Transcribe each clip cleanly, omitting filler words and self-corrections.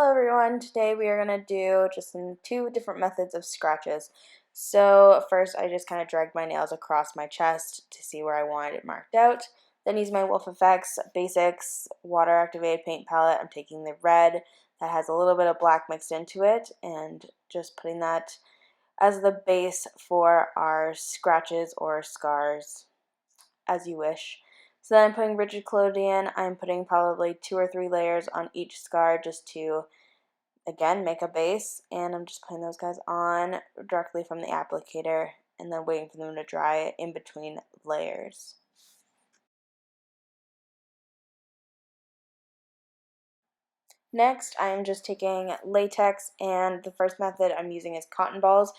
Hello everyone, today we are going to do just two different methods of scratches. So first I just kind of dragged my nails across my chest to see where I wanted it marked out. Then use my SFX Basics water activated paint palette. I'm taking the red that has a little bit of black mixed into it and just putting that as the base for our scratches or scars, as you wish. So then I'm putting rigid collodion. I'm putting probably 2 or 3 layers on each scar just to, again, make a base. And I'm just putting those guys on directly from the applicator and then waiting for them to dry in between layers. Next, I am just taking latex, and the first method I'm using is cotton balls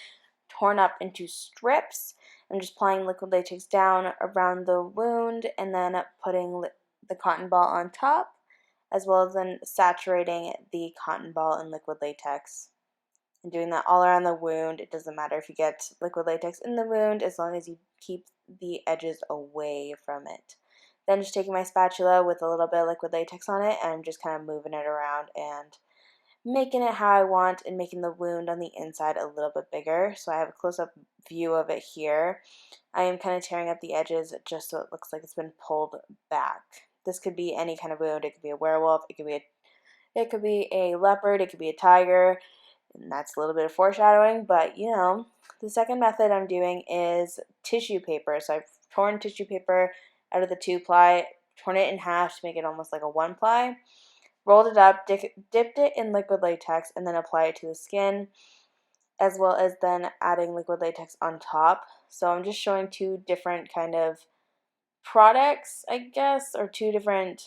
torn up into strips. I'm just applying liquid latex down around the wound and then putting the cotton ball on top, as well as then saturating the cotton ball in liquid latex. And doing that all around the wound. It doesn't matter if you get liquid latex in the wound as long as you keep the edges away from it. Then just taking my spatula with a little bit of liquid latex on it and I'm just kind of moving it around and making it how I want and making the wound on the inside a little bit bigger. So I have a close-up view of it here. I am kind of tearing up the edges just so it looks like it's been pulled back. This could be any kind of wound. It could be a werewolf, it could be a leopard, it could be a tiger, and that's a little bit of foreshadowing, but you know. The second method I'm doing is tissue paper. So I've torn tissue paper out of the 2-ply, torn it in half to make it almost like a 1-ply, rolled it up, dipped it in liquid latex, and then apply it to the skin, as well as then adding liquid latex on top. So I'm just showing two different kind of products, I guess, or two different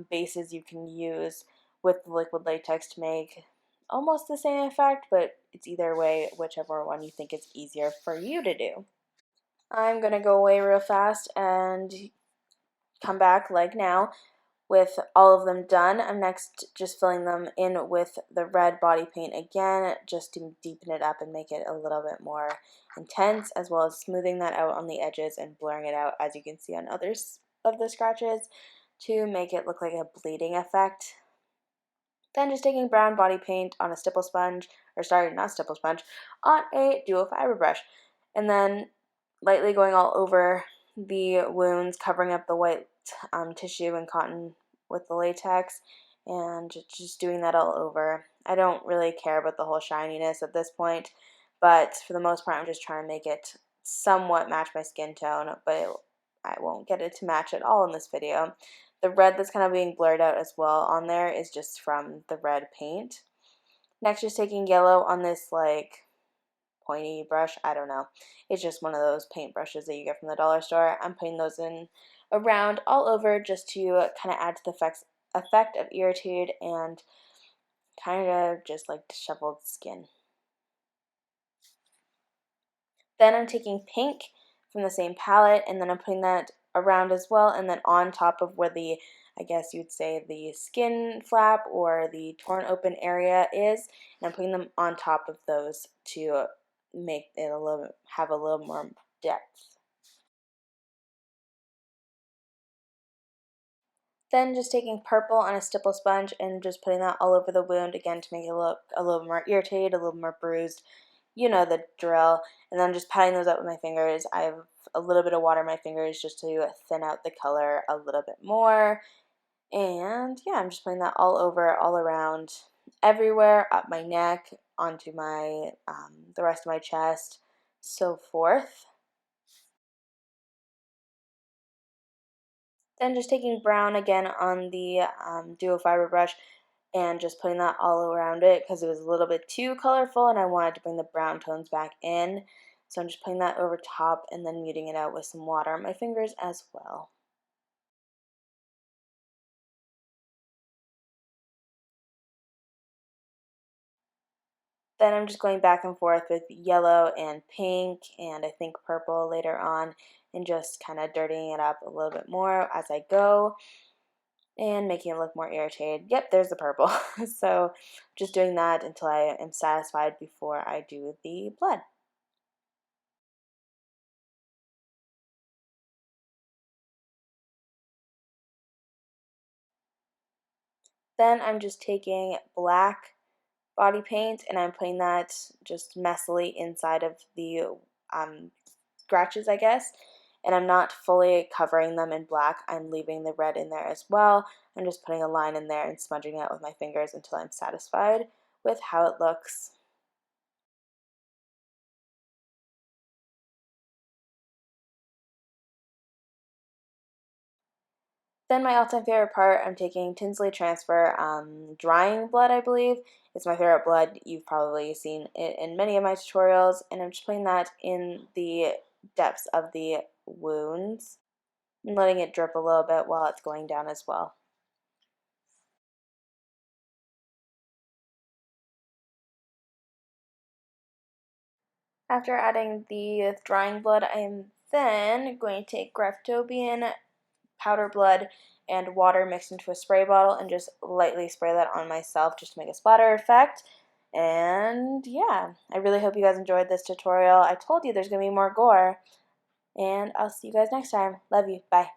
bases you can use with the liquid latex to make almost the same effect, but it's either way, whichever one you think is easier for you to do. I'm going to go away real fast and come back like now with all of them done. I'm next just filling them in with the red body paint again, just to deepen it up and make it a little bit more intense, as well as smoothing that out on the edges and blurring it out, as you can see on others of the scratches, to make it look like a bleeding effect. Then just taking brown body paint on a stipple sponge, or sorry, not stipple sponge, on a duo fiber brush, and then lightly going all over the wounds, covering up the white tissue and cotton with the latex, and just doing that all over. I don't really care about the whole shininess at this point, but for the most part I'm just trying to make it somewhat match my skin tone, but I won't get it to match at all in this video. The red that's kind of being blurred out as well on there is just from the red paint. Next, just taking yellow on this like pointy brush. I don't know. It's just one of those paint brushes that you get from the dollar store. I'm putting those in around all over just to kind of add to the effect of irritated and kind of just like disheveled skin. Then I'm taking pink from the same palette and then I'm putting that around as well, and then on top of where the, I guess you'd say, the skin flap or the torn open area is, and I'm putting them on top of those to make it have a little more depth. Then just taking purple on a stipple sponge and just putting that all over the wound again to make it look a little more irritated, a little more bruised. You know the drill. And then just patting those up with my fingers. I have a little bit of water in my fingers just to thin out the color a little bit more. And yeah, I'm just putting that all over, all around, everywhere, up my neck, onto my the rest of my chest, so forth. Then just taking brown again on the duo fiber brush and just putting that all around it because it was a little bit too colorful and I wanted to bring the brown tones back in. So I'm just putting that over top and then muting it out with some water on my fingers as well. Then I'm just going back and forth with yellow and pink and I think purple later on, and just kind of dirtying it up a little bit more as I go and making it look more irritated. Yep, there's the purple. So just doing that until I am satisfied before I do the blood. Then I'm just taking black body paint, and I'm putting that just messily inside of the scratches, I guess. And I'm not fully covering them in black. I'm leaving the red in there as well. I'm just putting a line in there and smudging it with my fingers until I'm satisfied with how it looks. Then my all-time favorite part, I'm taking Tinsley Transfer drying blood, I believe. It's my favorite blood. You've probably seen it in many of my tutorials, and I'm just putting that in the depths of the wounds and letting it drip a little bit while it's going down as well. After adding the drying blood, I am then going to take Graftobian powder blood and water mixed into a spray bottle and just lightly spray that on myself just to make a splatter effect. And yeah, I really hope you guys enjoyed this tutorial. I told you there's going to be more gore. And I'll see you guys next time. Love you. Bye.